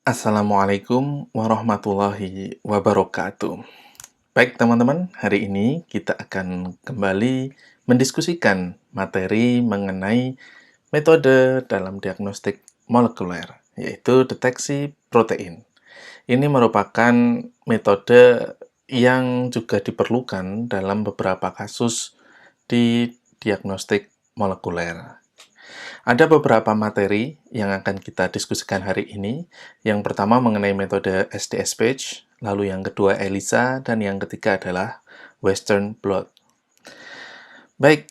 Assalamualaikum warahmatullahi wabarakatuh. Baik teman-teman, hari ini kita akan kembali mendiskusikan materi mengenai metode dalam diagnostik molekuler, yaitu deteksi protein. Ini merupakan metode yang juga diperlukan dalam beberapa kasus di diagnostik molekuler. Ada beberapa materi yang akan kita diskusikan hari ini. Yang pertama mengenai metode SDS-Page, lalu yang kedua ELISA, dan yang ketiga adalah Western blot. Baik,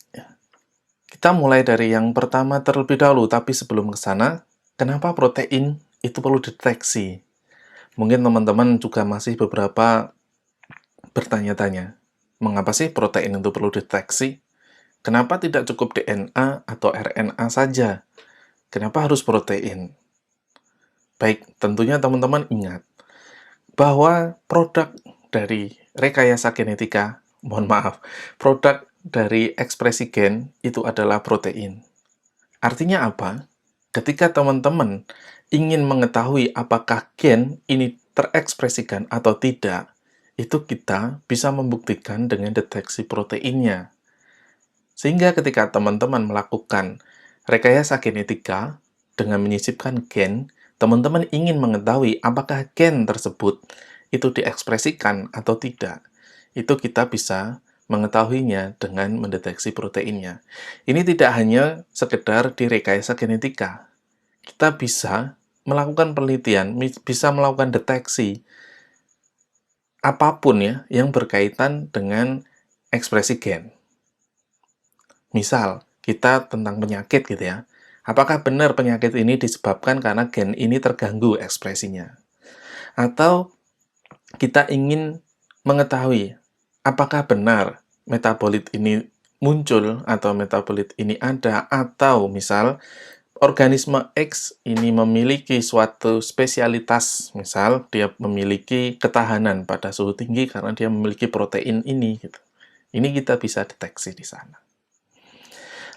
kita mulai dari yang pertama terlebih dahulu, tapi sebelum ke sana, kenapa protein itu perlu deteksi? Mungkin teman-teman juga masih beberapa bertanya-tanya, mengapa sih protein itu perlu deteksi? Kenapa tidak cukup DNA atau RNA saja? Kenapa harus protein? Baik, tentunya teman-teman ingat bahwa produk dari rekayasa genetika, produk dari ekspresi gen itu adalah protein. Artinya apa? Ketika teman-teman ingin mengetahui apakah gen ini terekspresikan atau tidak, itu kita bisa membuktikan dengan deteksi proteinnya. Sehingga ketika teman-teman melakukan rekayasa genetika dengan menyisipkan gen, teman-teman ingin mengetahui apakah gen tersebut itu diekspresikan atau tidak. Itu kita bisa mengetahuinya dengan mendeteksi proteinnya. Ini tidak hanya sekedar di rekayasa genetika. Kita bisa melakukan penelitian, bisa melakukan deteksi apapun ya yang berkaitan dengan ekspresi gen. Misal, kita tentang penyakit gitu ya. Apakah benar penyakit ini disebabkan karena gen ini terganggu ekspresinya? Atau kita ingin mengetahui apakah benar metabolit ini muncul atau metabolit ini ada, atau misal organisme X ini memiliki suatu spesialitas, misal dia memiliki ketahanan pada suhu tinggi karena dia memiliki protein ini gitu. Ini kita bisa deteksi di sana.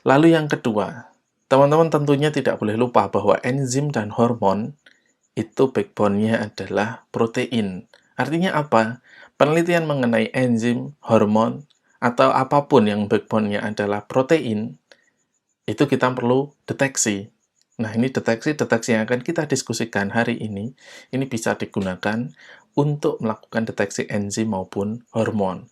Lalu yang kedua, teman-teman tentunya tidak boleh lupa bahwa enzim dan hormon itu backbone-nya adalah protein. Artinya apa? Penelitian mengenai enzim, hormon, atau apapun yang backbone-nya adalah protein, itu kita perlu deteksi. Nah, ini deteksi yang akan kita diskusikan hari ini bisa digunakan untuk melakukan deteksi enzim maupun hormon.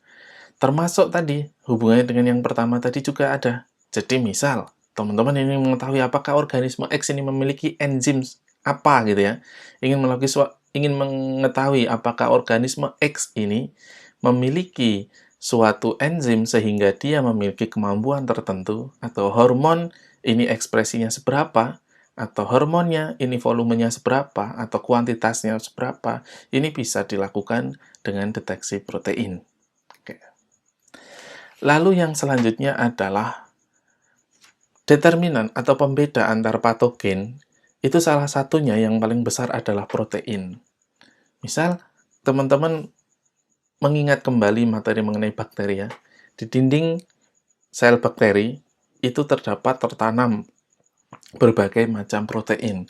Termasuk tadi, hubungannya dengan yang pertama tadi juga ada. Jadi misal, teman-teman ingin mengetahui apakah organisme X ini memiliki enzim apa gitu ya. Ingin mengetahui apakah organisme X ini memiliki suatu enzim sehingga dia memiliki kemampuan tertentu, atau hormon ini ekspresinya seberapa, atau hormonnya ini volumenya seberapa, atau kuantitasnya seberapa, ini bisa dilakukan dengan deteksi protein. Oke. Lalu yang selanjutnya adalah determinan atau pembeda antar patogen, itu salah satunya yang paling besar adalah protein. Misal, teman-teman mengingat kembali materi mengenai bakteri ya, di dinding sel bakteri itu tertanam berbagai macam protein,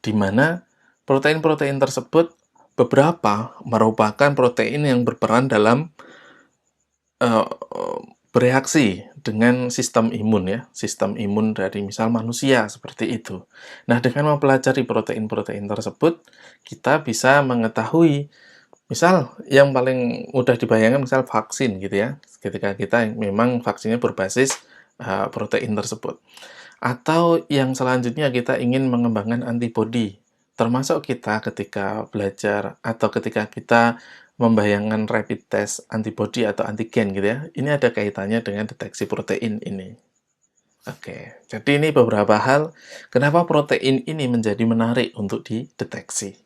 di mana protein-protein tersebut beberapa merupakan protein yang berperan dalam bereaksi dengan sistem imun ya, sistem imun dari misal manusia seperti itu. Nah, dengan mempelajari protein-protein tersebut, kita bisa mengetahui, misal yang paling mudah dibayangkan misal vaksin gitu ya, ketika kita memang vaksinnya berbasis protein tersebut. Atau yang selanjutnya kita ingin mengembangkan antibodi, termasuk kita ketika belajar atau ketika kita membayangkan rapid test antibodi atau antigen gitu ya, ini ada kaitannya dengan deteksi protein ini. Oke, jadi ini beberapa hal kenapa protein ini menjadi menarik untuk dideteksi.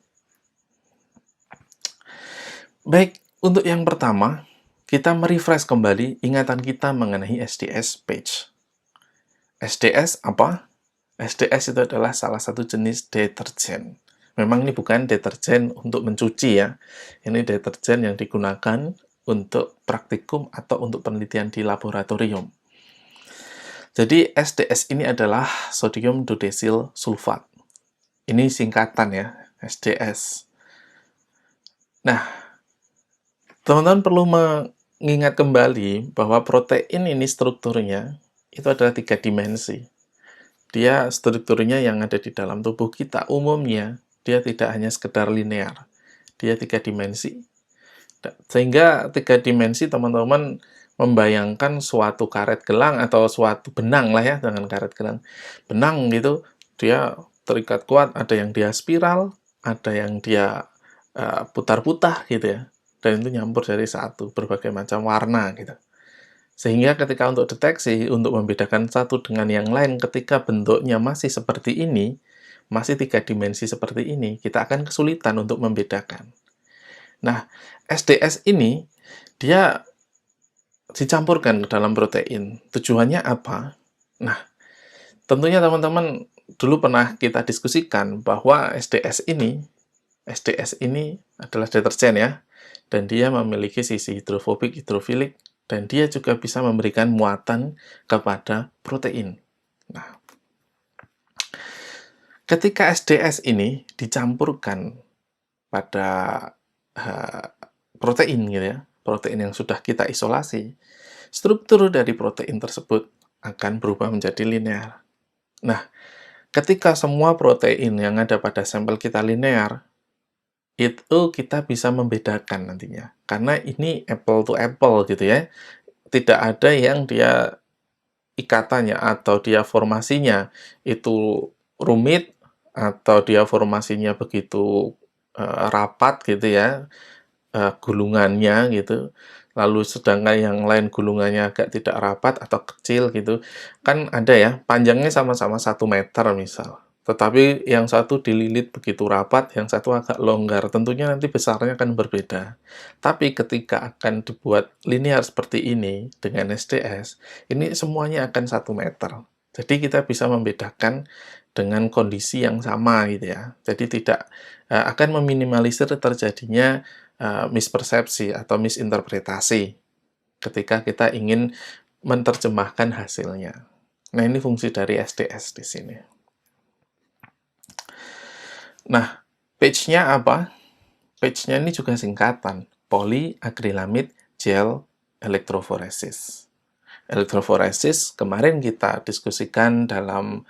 Baik, untuk yang pertama, kita merefresh kembali ingatan kita mengenai SDS-Page. SDS apa? SDS itu adalah salah satu jenis deterjen. Memang ini bukan deterjen untuk mencuci ya. Ini deterjen yang digunakan untuk praktikum atau untuk penelitian di laboratorium. Jadi SDS ini adalah sodium dodesil sulfat. Ini singkatan ya. SDS. Nah, teman-teman perlu mengingat kembali bahwa protein ini strukturnya itu adalah 3 dimensi. Dia strukturnya yang ada di dalam tubuh kita umumnya dia tidak hanya sekedar linear, dia 3 dimensi. Sehingga 3 dimensi teman-teman membayangkan suatu karet gelang atau suatu benang lah ya, dengan karet gelang. Benang gitu, dia terikat kuat, ada yang dia spiral, ada yang dia putar-putar gitu ya. Dan itu nyampur dari satu, berbagai macam warna gitu. Sehingga ketika untuk deteksi, untuk membedakan satu dengan yang lain, ketika bentuknya masih seperti ini, masih 3 dimensi seperti ini, kita akan kesulitan untuk membedakan. Nah, SDS ini, dia dicampurkan ke dalam protein. Tujuannya apa? Nah, tentunya teman-teman dulu pernah kita diskusikan bahwa SDS ini adalah deterjen ya, dan dia memiliki sisi hidrofobik, hidrofilik, dan dia juga bisa memberikan muatan kepada protein. Nah, ketika SDS ini dicampurkan pada protein gitu ya, protein yang sudah kita isolasi, struktur dari protein tersebut akan berubah menjadi linear. Nah, ketika semua protein yang ada pada sampel kita linear, itu kita bisa membedakan nantinya. Karena ini apple to apple gitu ya. Tidak ada yang dia ikatannya atau dia formasinya itu rumit atau dia formasinya begitu rapat gitu ya, gulungannya gitu. Lalu sedangkan yang lain gulungannya agak tidak rapat atau kecil gitu. Kan ada ya, panjangnya sama-sama 1 meter misal. Tetapi yang satu dililit begitu rapat, yang satu agak longgar. Tentunya nanti besarnya akan berbeda. Tapi ketika akan dibuat linear seperti ini dengan SDS, ini semuanya akan 1 meter. Jadi kita bisa membedakan dengan kondisi yang sama gitu ya. Jadi tidak akan meminimalisir terjadinya mispersepsi atau misinterpretasi ketika kita ingin menerjemahkan hasilnya. Nah, ini fungsi dari SDS di sini. Nah, page-nya apa? Page-nya ini juga singkatan, polyacrylamide gel electrophoresis. Electrophoresis kemarin kita diskusikan dalam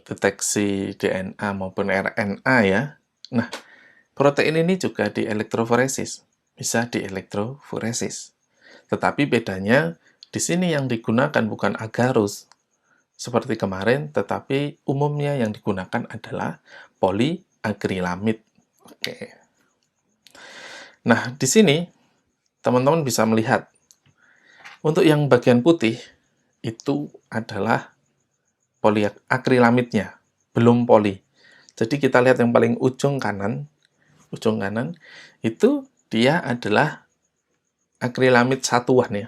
deteksi DNA maupun RNA ya. Nah, protein ini juga dielektroforesis, bisa dielektroforesis. Tetapi bedanya, di sini yang digunakan bukan agarus, seperti kemarin, tetapi umumnya yang digunakan adalah polyacrylamide. Oke. Nah, di sini, teman-teman bisa melihat, untuk yang bagian putih, itu adalah polyacrylamidnya, belum poli. Jadi kita lihat yang paling ujung kanan, itu dia adalah akrilamid satuan ya.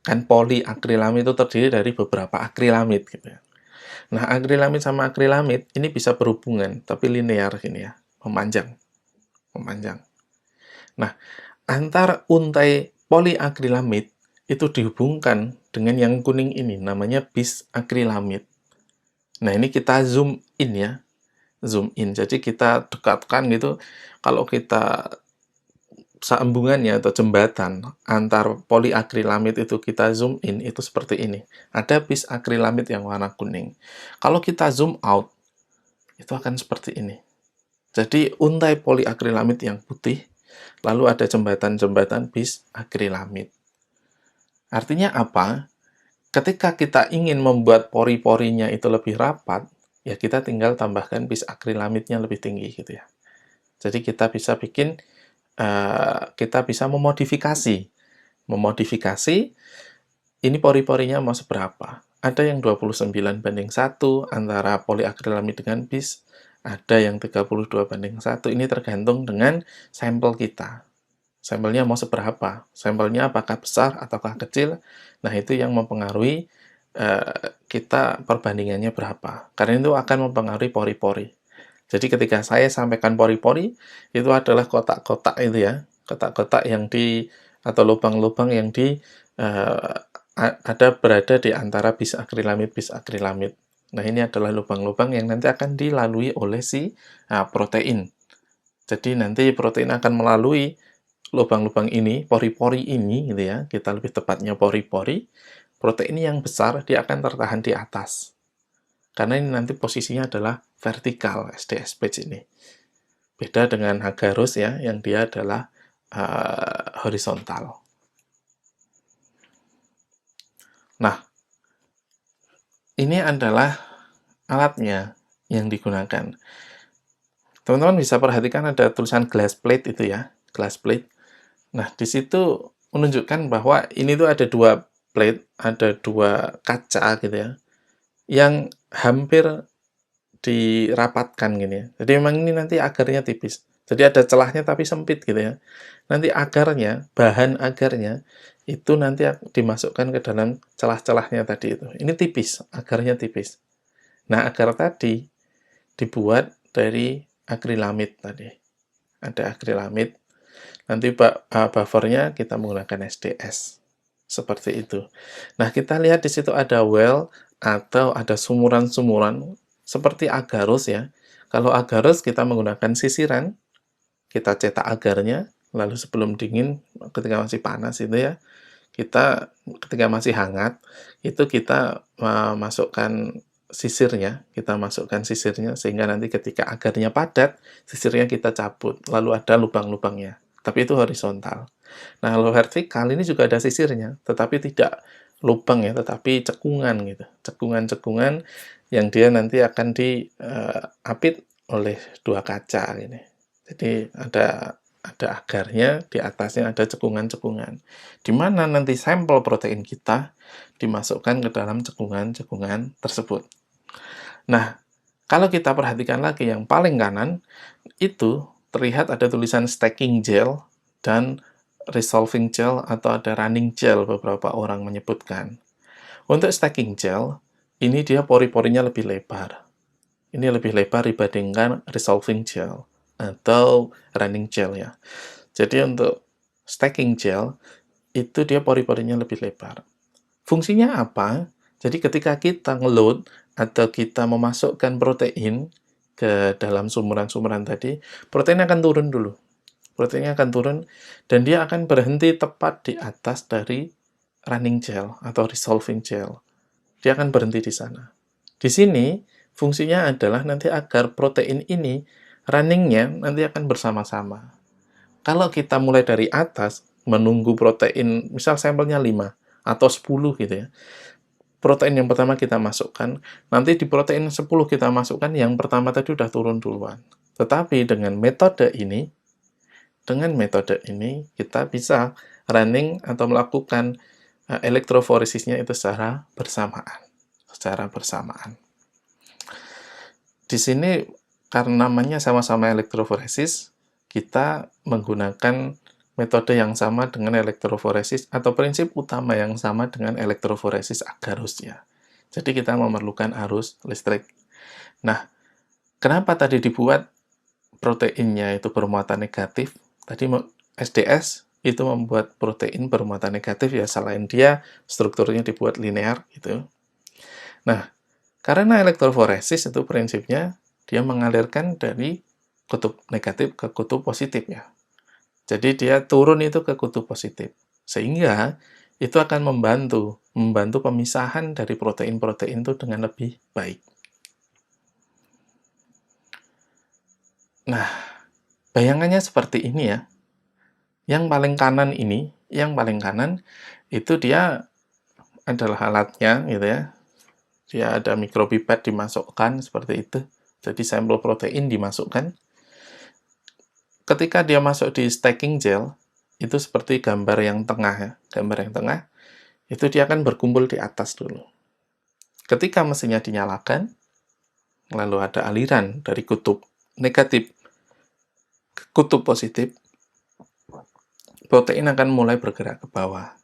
Kan polyakrilamid itu terdiri dari beberapa akrilamid gitu ya. Nah, akrilamid sama akrilamid ini bisa berhubungan, tapi linear gini ya, memanjang. Nah, antar untai polyakrilamid itu dihubungkan dengan yang kuning ini, namanya bisakrilamid. Nah, ini kita zoom in ya, zoom in. Jadi kita dekatkan gitu, kalau kita sambungannya atau jembatan antar polyakrilamid itu kita zoom in, itu seperti ini. Ada bisakrilamid yang warna kuning. Kalau kita zoom out, itu akan seperti ini. Jadi untai polyakrilamid yang putih, lalu ada jembatan-jembatan bisakrilamid. Artinya apa? Ketika kita ingin membuat pori-porinya itu lebih rapat, ya kita tinggal tambahkan bisakrilamidnya lebih tinggi gitu ya. Jadi kita bisa bikin kita bisa memodifikasi ini pori-porinya mau seberapa. Ada yang 29 banding 1 antara polyakrilamid dengan bis, ada yang 32 banding 1. Ini tergantung dengan sampel kita. Sampelnya mau seberapa? Sampelnya apakah besar ataukah kecil? Nah, itu yang mempengaruhi kita perbandingannya berapa. Karena itu akan mempengaruhi pori-pori. Jadi ketika saya sampaikan pori-pori, itu adalah kotak-kotak itu ya, kotak-kotak yang atau lubang-lubang yang berada di antara bisakrilamid. Nah, ini adalah lubang-lubang yang nanti akan dilalui oleh si protein. Jadi nanti protein akan melalui lubang-lubang ini, pori-pori ini gitu ya, kita lebih tepatnya pori-pori, protein yang besar dia akan tertahan di atas. Karena ini nanti posisinya adalah vertikal SDS page ini. Beda dengan agarus ya, yang dia adalah horizontal. Nah, ini adalah alatnya yang digunakan. Teman-teman bisa perhatikan ada tulisan glass plate itu ya, glass plate. Nah, di situ menunjukkan bahwa ini tuh ada dua plate, ada dua kaca gitu ya, yang hampir dirapatkan gini ya. Jadi memang ini nanti agarnya tipis. Jadi ada celahnya tapi sempit gitu ya. Nanti agarnya, bahan agarnya, itu nanti dimasukkan ke dalam celah-celahnya tadi itu. Ini tipis, agarnya tipis. Nah, agar tadi dibuat dari akrilamid tadi. Ada akrilamid. Nanti buffernya kita menggunakan SDS. Seperti itu. Nah, kita lihat di situ ada well atau ada sumuran-sumuran seperti agarus ya. Kalau agarus kita menggunakan sisiran, kita cetak agarnya, lalu sebelum dingin, ketika masih panas itu ya, kita ketika masih hangat, itu kita masukkan sisirnya sehingga nanti ketika agarnya padat, sisirnya kita cabut, lalu ada lubang-lubangnya. Tapi itu horizontal. Nah, kalau vertikal ini juga ada sisirnya, tetapi tidak lubang ya, tetapi cekungan gitu. Cekungan-cekungan yang dia nanti akan diapit oleh dua kaca ini. Jadi ada agarnya, di atasnya ada cekungan-cekungan. Di mana nanti sampel protein kita dimasukkan ke dalam cekungan-cekungan tersebut. Nah, kalau kita perhatikan lagi yang paling kanan, itu terlihat ada tulisan stacking gel dan resolving gel atau ada running gel, beberapa orang menyebutkan. Untuk stacking gel, ini dia pori-porinya lebih lebar. Ini lebih lebar dibandingkan resolving gel atau running gel ya. Jadi untuk stacking gel, itu dia pori-porinya lebih lebar. Fungsinya apa? Jadi ketika kita ngeload atau kita memasukkan protein ke dalam sumuran-sumuran tadi, protein akan turun dulu. Proteinnya akan turun dan dia akan berhenti tepat di atas dari running gel atau resolving gel. Dia akan berhenti di sana. Di sini fungsinya adalah nanti agar protein ini runningnya nanti akan bersama-sama. Kalau kita mulai dari atas menunggu protein, misal sampelnya 5 atau 10 gitu ya. Protein yang pertama kita masukkan, nanti di protein 10 kita masukkan, yang pertama tadi udah turun duluan. Tetapi dengan metode ini kita bisa running atau melakukan elektroforesisnya itu secara bersamaan. Di sini karena namanya sama-sama elektroforesis, kita menggunakan metode yang sama dengan elektroforesis atau prinsip utama yang sama dengan elektroforesis agarus ya. Jadi kita memerlukan arus listrik. Nah, kenapa tadi dibuat proteinnya itu bermuatan negatif? Tadi SDS itu membuat protein bermuatan negatif ya, selain dia strukturnya dibuat linear gitu. Nah, karena elektroforesis itu prinsipnya dia mengalirkan dari kutub negatif ke kutub positif ya. Jadi dia turun itu ke kutub positif. Sehingga itu akan membantu pemisahan dari protein-protein itu dengan lebih baik. Nah, bayangannya seperti ini ya. Yang paling kanan itu dia adalah alatnya gitu ya. Dia ada micropipet dimasukkan seperti itu. Jadi sampel protein dimasukkan. Ketika dia masuk di stacking gel, itu seperti gambar yang tengah ya. Gambar yang tengah, itu dia akan berkumpul di atas dulu. Ketika mesinnya dinyalakan, lalu ada aliran dari kutub negatif ke kutub positif, protein akan mulai bergerak ke bawah.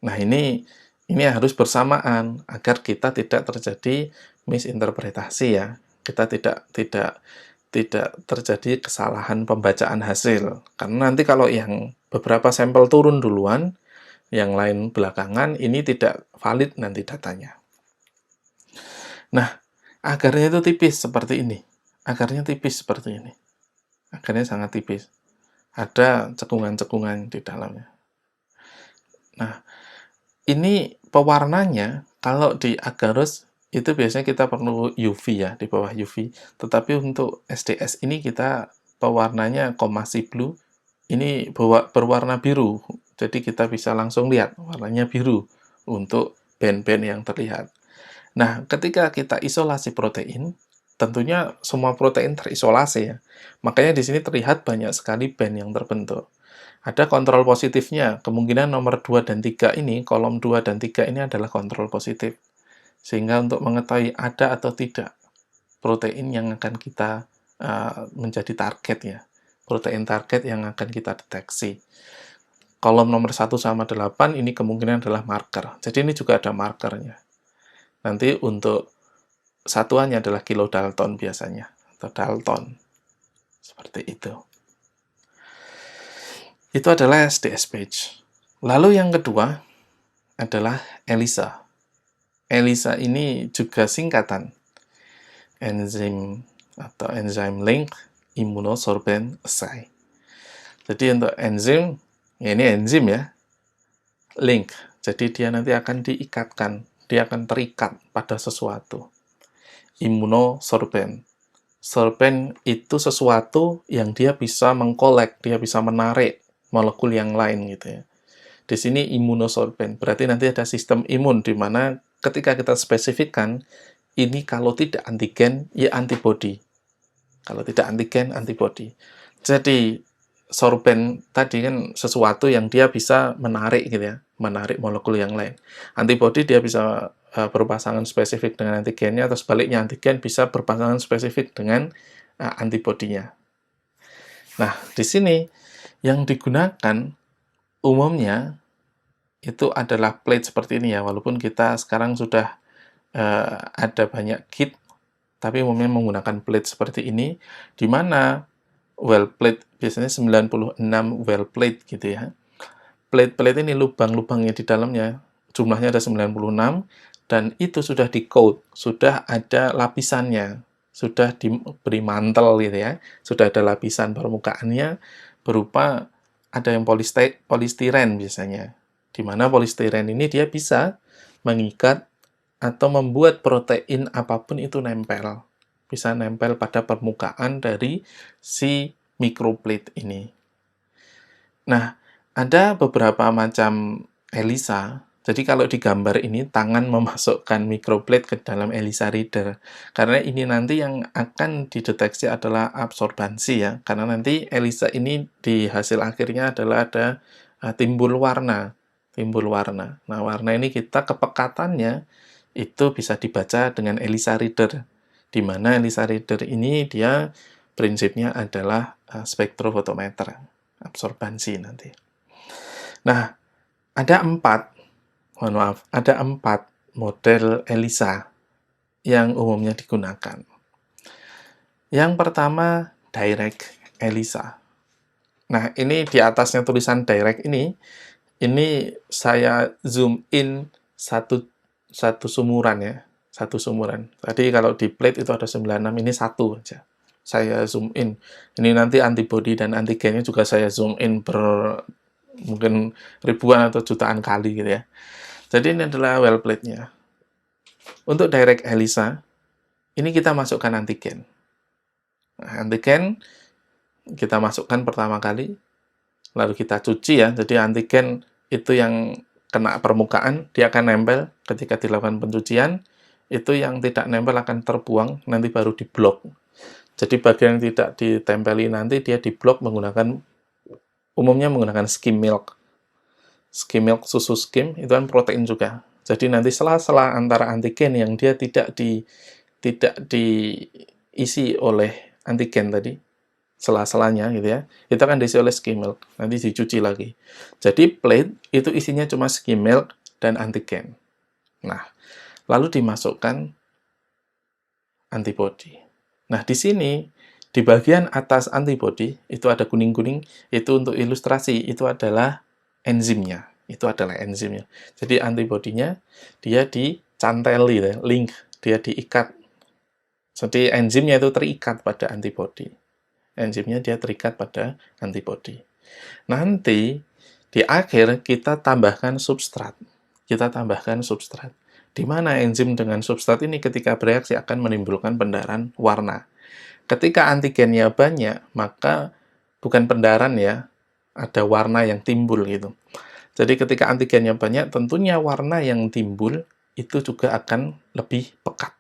Nah, ini harus bersamaan agar kita tidak terjadi misinterpretasi ya. Kita tidak terjadi kesalahan pembacaan hasil. Karena nanti kalau yang beberapa sampel turun duluan, yang lain belakangan, ini tidak valid nanti datanya. Nah, agarnya itu tipis seperti ini. Agarnya tipis seperti ini. agarnya sangat tipis. Ada cekungan-cekungan di dalamnya. Nah, ini pewarnanya, kalau di agarus, itu biasanya kita perlu UV ya, di bawah UV. Tetapi untuk SDS ini kita pewarnanya Comasi Blue, ini berwarna biru. Jadi kita bisa langsung lihat warnanya biru untuk band-band yang terlihat. Nah, ketika kita isolasi protein, tentunya semua protein terisolasi ya. Makanya di sini terlihat banyak sekali band yang terbentuk. Ada kontrol positifnya, kemungkinan nomor 2 dan 3 ini, kolom 2 dan 3 ini adalah kontrol positif. Sehingga untuk mengetahui ada atau tidak protein yang akan kita menjadi target ya. Protein target yang akan kita deteksi. Kolom nomor 1 sama 8 ini kemungkinan adalah marker. Jadi ini juga ada markernya. Nanti untuk satuannya adalah kilodalton biasanya, atau dalton. Seperti itu. Itu adalah SDS page. Lalu yang kedua adalah ELISA. ELISA ini juga singkatan Enzyme atau Enzyme Link Immunosorbent Assay. Jadi untuk enzim, ya ini enzim ya, link. Jadi dia nanti akan diikatkan, dia akan terikat pada sesuatu. Immunosorbent. Sorbent itu sesuatu yang dia bisa mengkolek, dia bisa menarik molekul yang lain gitu ya. Di sini immunosorbent, berarti nanti ada sistem imun di mana ketika kita spesifikkan, ini kalau tidak antigen, ya antibody. Kalau tidak antigen, antibody. Jadi, sorben tadi kan sesuatu yang dia bisa menarik gitu ya, menarik molekul yang lain. Antibody dia bisa berpasangan spesifik dengan antigennya, atau sebaliknya antigen bisa berpasangan spesifik dengan antibodinya. Nah, di sini yang digunakan umumnya itu adalah plate seperti ini ya, walaupun kita sekarang sudah ada banyak kit, tapi umumnya menggunakan plate seperti ini, di mana well plate biasanya 96 well plate gitu ya. Plate-plate ini lubang-lubangnya di dalamnya jumlahnya ada 96 dan itu sudah di-coat, sudah ada lapisannya, sudah diberi mantel gitu ya. Sudah ada lapisan permukaannya berupa ada yang polistiren biasanya. Di mana polistiren ini dia bisa mengikat atau membuat protein apapun itu nempel. Bisa nempel pada permukaan dari si microplate ini. Nah, ada beberapa macam ELISA. Jadi kalau di gambar ini, tangan memasukkan microplate ke dalam ELISA reader. Karena ini nanti yang akan dideteksi adalah absorbansi ya. Karena nanti ELISA ini di hasil akhirnya adalah ada timbul warna. Timbul warna. Nah, warna ini kita kepekatannya itu bisa dibaca dengan ELISA reader. Di mana ELISA reader ini dia prinsipnya adalah spektrofotometer, absorbansi nanti. Nah, ada 4 model ELISA yang umumnya digunakan. Yang pertama, direct ELISA. Nah, ini di atasnya tulisan direct ini saya zoom in satu sumuran ya, satu sumuran. Tadi kalau di plate itu ada 96, ini satu aja. Saya zoom in. Ini nanti antibody dan antigennya juga saya zoom in mungkin ribuan atau jutaan kali gitu ya. Jadi ini adalah well plate-nya. Untuk direct ELISA, ini kita masukkan antigen. Nah, antigen kita masukkan pertama kali, lalu kita cuci ya. Jadi antigen itu yang kena permukaan, dia akan nempel ketika dilakukan pencucian. Itu yang tidak nempel akan terbuang, nanti baru diblok. Jadi bagian yang tidak ditempeli nanti dia diblok umumnya menggunakan skim milk. Skim milk, susu skim, itu kan protein juga. Jadi nanti sela-sela antara antigen yang dia tidak diisi oleh antigen tadi, sela-selanya gitu ya, itu akan diisi oleh skim milk, nanti dicuci lagi. Jadi plate itu isinya cuma skim milk dan antigen. Nah, lalu dimasukkan antibody. Nah, di sini di bagian atas antibody itu ada kuning-kuning, itu untuk ilustrasi, itu adalah enzimnya. Itu adalah enzimnya. Jadi antibodinya dia dicanteli ya, link, dia diikat. Jadi enzimnya itu terikat pada antibody. enzimnya dia terikat pada antibodi. Nanti di akhir kita tambahkan substrat. Di mana enzim dengan substrat ini ketika bereaksi akan menimbulkan pendarahan warna. Ketika antigennya banyak, maka bukan pendarahan ya, ada warna yang timbul gitu. Jadi ketika antigennya banyak, tentunya warna yang timbul itu juga akan lebih pekat.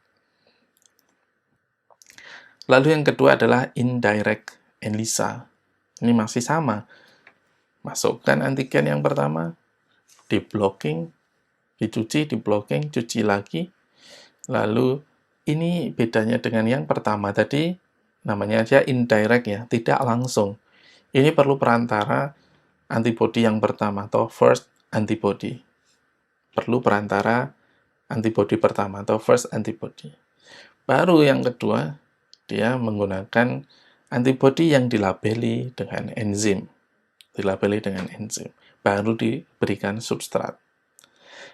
Lalu yang kedua adalah indirect ELISA. Ini masih sama. Masukkan antigen yang pertama, di blocking, dicuci, di blocking, cuci lagi. Lalu ini bedanya dengan yang pertama tadi, namanya aja indirect ya, tidak langsung. Ini perlu perantara antibodi yang pertama atau first antibody. Perlu perantara antibodi pertama atau first antibody. Baru yang kedua, dia menggunakan antibodi yang dilabeli dengan enzim. Baru diberikan substrat.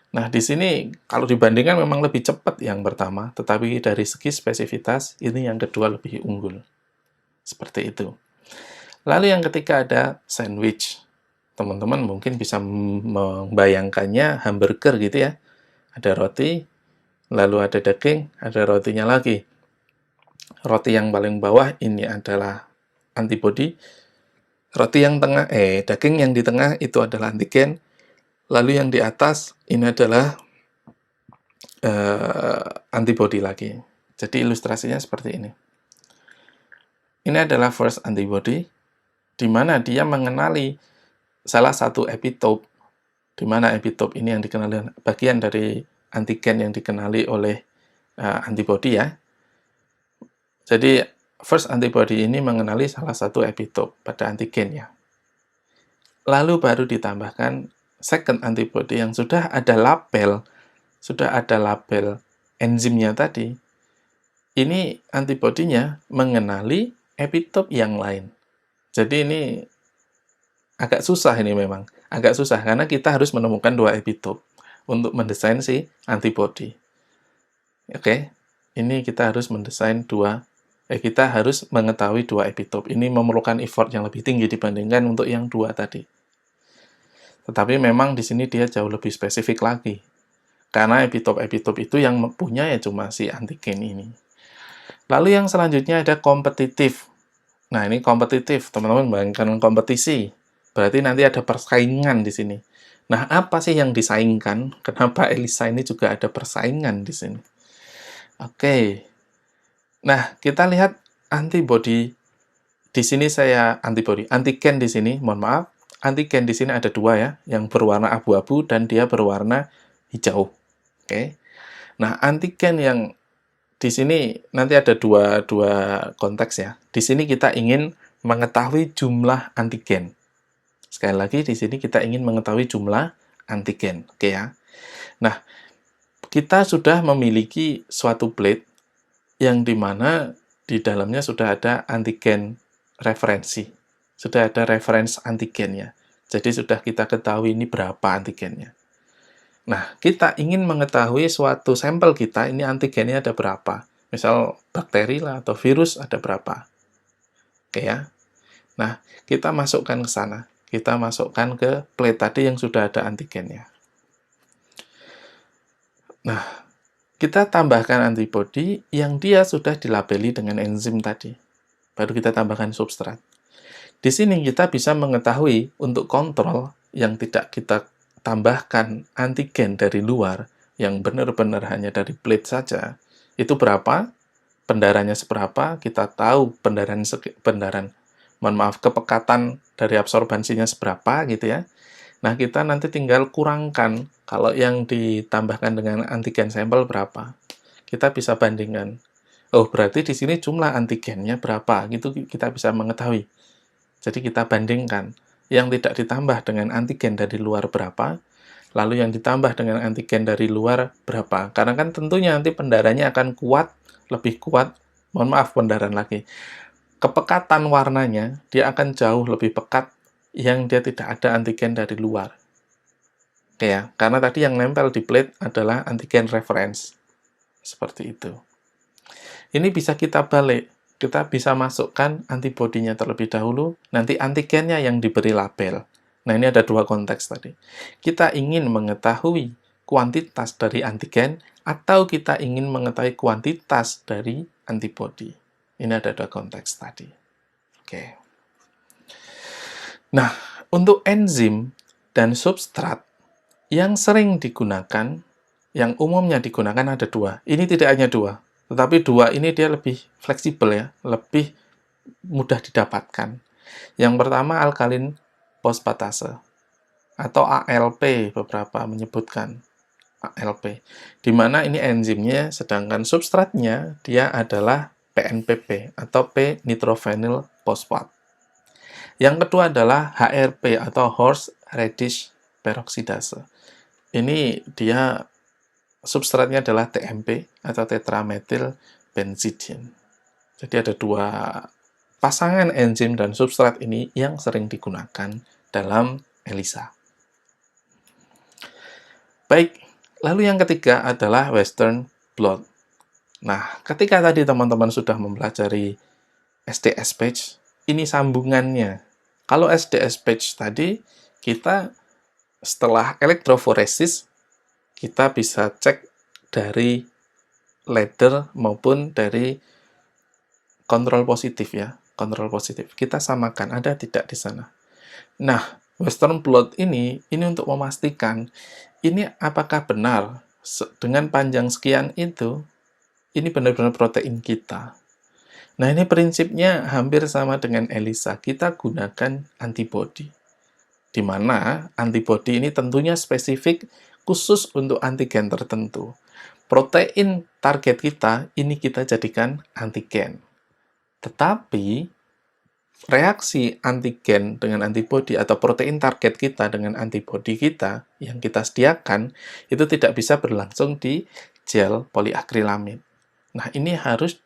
Nah, di sini kalau dibandingkan memang lebih cepat yang pertama, tetapi dari segi spesifitas, ini yang kedua lebih unggul. Seperti itu. Lalu yang ketiga ada sandwich. Teman-teman mungkin bisa membayangkannya hamburger gitu ya. Ada roti, lalu ada daging, ada rotinya lagi. Roti yang paling bawah ini adalah antibodi. Daging yang di tengah itu adalah antigen. Lalu yang di atas ini adalah antibody lagi. Jadi ilustrasinya seperti ini. Ini adalah first antibody, di mana dia mengenali salah satu epitope, di mana epitope ini yang dikenali bagian dari antigen yang dikenali oleh antibody ya. Jadi first antibody ini mengenali salah satu epitope pada antigennya. Lalu baru ditambahkan second antibody yang sudah ada label enzimnya tadi. Ini antibodinya mengenali epitope yang lain. Jadi ini agak susah karena kita harus menemukan dua epitope untuk mendesain si antibody. Oke, ini kita harus kita harus mengetahui dua epitope. Ini memerlukan effort yang lebih tinggi dibandingkan untuk yang dua tadi. Tetapi memang di sini dia jauh lebih spesifik lagi. Karena epitope-epitope itu yang punya ya cuma si antigen ini. Lalu yang selanjutnya ada kompetitif. Nah, ini kompetitif, teman-teman bayangkan kompetisi. Berarti nanti ada persaingan di sini. Nah, apa sih yang disaingkan? Kenapa ELISA ini juga ada persaingan di sini? Oke. Nah, kita lihat antibody. Di sini antigen di sini, mohon maaf. Antigen di sini ada dua ya, yang berwarna abu-abu dan dia berwarna hijau. Oke. Nah, antigen yang di sini nanti ada dua konteks ya. Di sini kita ingin mengetahui jumlah antigen. Sekali lagi di sini kita ingin mengetahui jumlah antigen, oke ya. Nah, kita sudah memiliki suatu plate yang dimana di dalamnya sudah ada antigen referensi. Sudah ada reference antigennya. Jadi sudah kita ketahui ini berapa antigennya. Nah, kita ingin mengetahui suatu sampel kita, ini antigennya ada berapa. Misal bakteri lah atau virus ada berapa. Oke ya. Nah, kita masukkan ke sana. Kita masukkan ke plate tadi yang sudah ada antigennya. Nah, kita tambahkan antibodi yang dia sudah dilabeli dengan enzim tadi. Baru kita tambahkan substrat. Di sini kita bisa mengetahui untuk kontrol yang tidak kita tambahkan antigen dari luar, yang benar-benar hanya dari plate saja, itu berapa, pendarahannya seberapa, kita tahu kepekatan dari absorbansinya seberapa gitu ya. Nah, kita nanti tinggal kurangkan kalau yang ditambahkan dengan antigen sampel berapa. Kita bisa bandingkan. Oh, berarti di sini jumlah antigennya berapa, gitu kita bisa mengetahui. Jadi kita bandingkan yang tidak ditambah dengan antigen dari luar berapa, lalu yang ditambah dengan antigen dari luar berapa. Karena kan tentunya nanti pendarahannya akan lebih kuat, pendarahan lagi. Kepekatan warnanya, dia akan jauh lebih pekat yang dia tidak ada antigen dari luar. Oke ya, karena tadi yang nempel di plate adalah antigen reference. Seperti itu. Ini bisa kita balik. kita bisa masukkan antibodinya terlebih dahulu, nanti antigennya yang diberi label. Nah, ini ada dua konteks tadi. Kita ingin mengetahui kuantitas dari antigen, atau kita ingin mengetahui kuantitas dari antibodi. Ini ada dua konteks tadi. Oke. Nah, untuk enzim dan substrat yang sering digunakan, yang umumnya digunakan ada dua. Ini tidak hanya dua, tetapi dua ini dia lebih fleksibel ya, lebih mudah didapatkan. Yang pertama alkalin fosfatase atau ALP, beberapa menyebutkan ALP, di mana ini enzimnya, sedangkan substratnya dia adalah PNPP atau P-nitrovinyl fosfat. Yang kedua adalah HRP atau horseradish peroxidase. Ini dia substratnya adalah TMP atau tetramethyl benzidine. Jadi ada dua pasangan enzim dan substrat ini yang sering digunakan dalam ELISA. Baik, lalu yang ketiga adalah Western blot. Nah, ketika tadi teman-teman sudah mempelajari SDS page, ini sambungannya. Kalau SDS page tadi, kita setelah elektroforesis, kita bisa cek dari ladder maupun dari kontrol positif ya. Kontrol positif. Kita samakan, ada tidak di sana. Nah, Western blot ini untuk memastikan ini apakah benar dengan panjang sekian itu, ini benar-benar protein kita. Nah, ini prinsipnya hampir sama dengan ELISA. Kita gunakan antibodi, di mana antibodi ini tentunya spesifik khusus untuk antigen tertentu. Protein target kita, ini kita jadikan antigen. Tetapi, reaksi antigen dengan antibodi atau protein target kita dengan antibodi kita yang kita sediakan, itu tidak bisa berlangsung di gel poliakrilamid. Nah, ini harus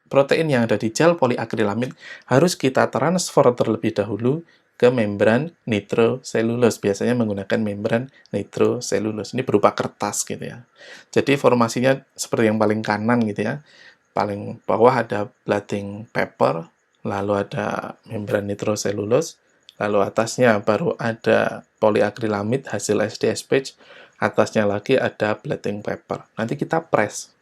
protein yang ada di gel poliakrilamid harus kita transfer terlebih dahulu ke membran nitroselulose. Biasanya menggunakan membran nitroselulose. Ini berupa kertas gitu ya. Jadi formasinya seperti yang paling kanan gitu ya. Paling bawah ada blotting paper, lalu ada membran nitroselulose, lalu atasnya baru ada poliakrilamid hasil SDS page, atasnya lagi ada blotting paper. Nanti kita press.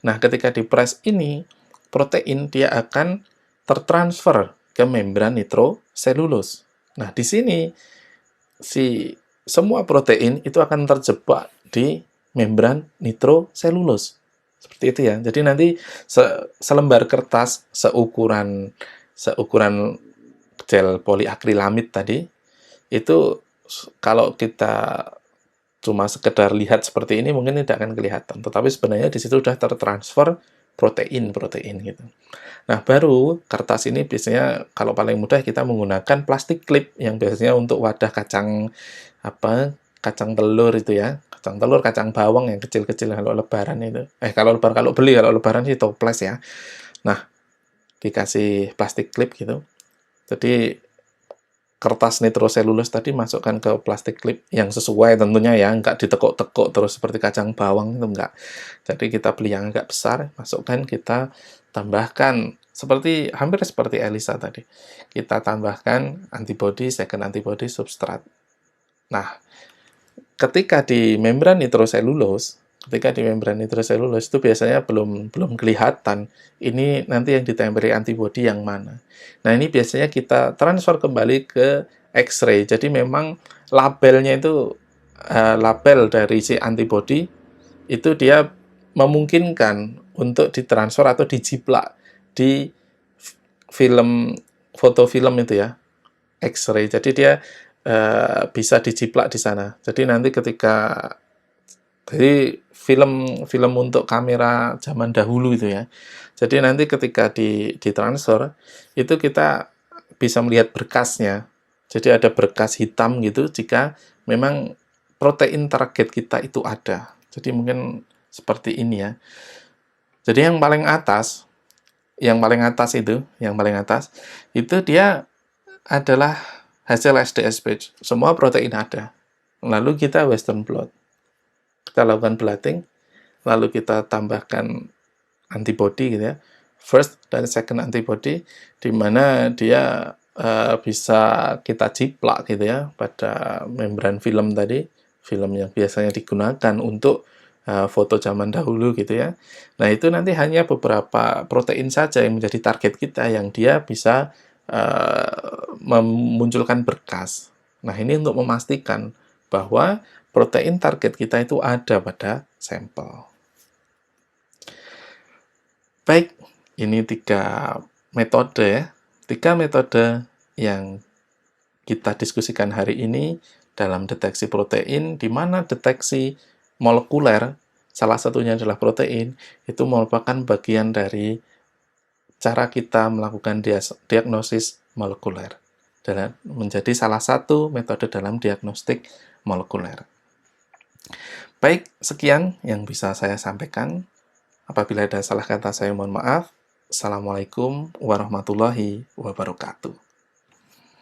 Nah, ketika dipres ini, protein dia akan tertransfer ke membran nitroselulose. Nah, di sini semua protein itu akan terjebak di membran nitroselulose. Seperti itu ya. Jadi nanti selembar kertas seukuran gel poliakrilamid tadi, itu kalau kita cuma sekedar lihat seperti ini mungkin tidak akan kelihatan, tetapi sebenarnya di situ sudah tertransfer protein gitu. Nah, baru kertas ini biasanya kalau paling mudah kita menggunakan plastik klip yang biasanya untuk wadah kacang telur itu ya, kacang bawang yang kecil-kecil kalau lebaran itu. Kalau lebaran sih toples ya. Nah, dikasih plastik klip gitu. Jadi kertas nitroselulose tadi masukkan ke plastik klip yang sesuai tentunya ya, nggak ditekuk-tekuk terus seperti kacang bawang, itu enggak. Jadi kita beli yang agak besar, masukkan, kita tambahkan hampir seperti ELISA tadi. Kita tambahkan antibody, second antibody, substrat. Nah, ketika di membran nitroselulose itu biasanya belum kelihatan ini nanti yang ditempeli antibodi yang mana. Nah, ini biasanya kita transfer kembali ke X-ray. Jadi memang labelnya itu label dari si antibodi itu dia memungkinkan untuk ditransfer atau dijiplak di foto film itu ya, X-ray. Jadi dia bisa dijiplak di sana. Jadi nanti jadi film untuk kamera zaman dahulu itu ya. Jadi nanti ketika ditransfer itu kita bisa melihat berkasnya. Jadi ada berkas hitam gitu jika memang protein target kita itu ada. Jadi mungkin seperti ini ya. Jadi yang paling atas itu dia adalah hasil SDS page. Semua protein ada. Lalu kita Western blot. Kita lakukan blotting, lalu kita tambahkan antibody gitu ya. first dan second antibody, di mana dia bisa kita jiplak gitu ya pada membran film tadi, film yang biasanya digunakan untuk foto zaman dahulu gitu ya. Nah, itu nanti hanya beberapa protein saja yang menjadi target kita, yang dia bisa memunculkan berkas. Nah, ini untuk memastikan bahwa protein target kita itu ada pada sampel. Baik, ini 3 metode ya. 3 metode yang kita diskusikan hari ini dalam deteksi protein, di mana deteksi molekuler, salah satunya adalah protein, itu merupakan bagian dari cara kita melakukan diagnosis molekuler. Dan menjadi salah satu metode dalam diagnostik molekuler. Baik, sekian yang bisa saya sampaikan. Apabila ada salah kata, saya mohon maaf. Assalamualaikum warahmatullahi wabarakatuh.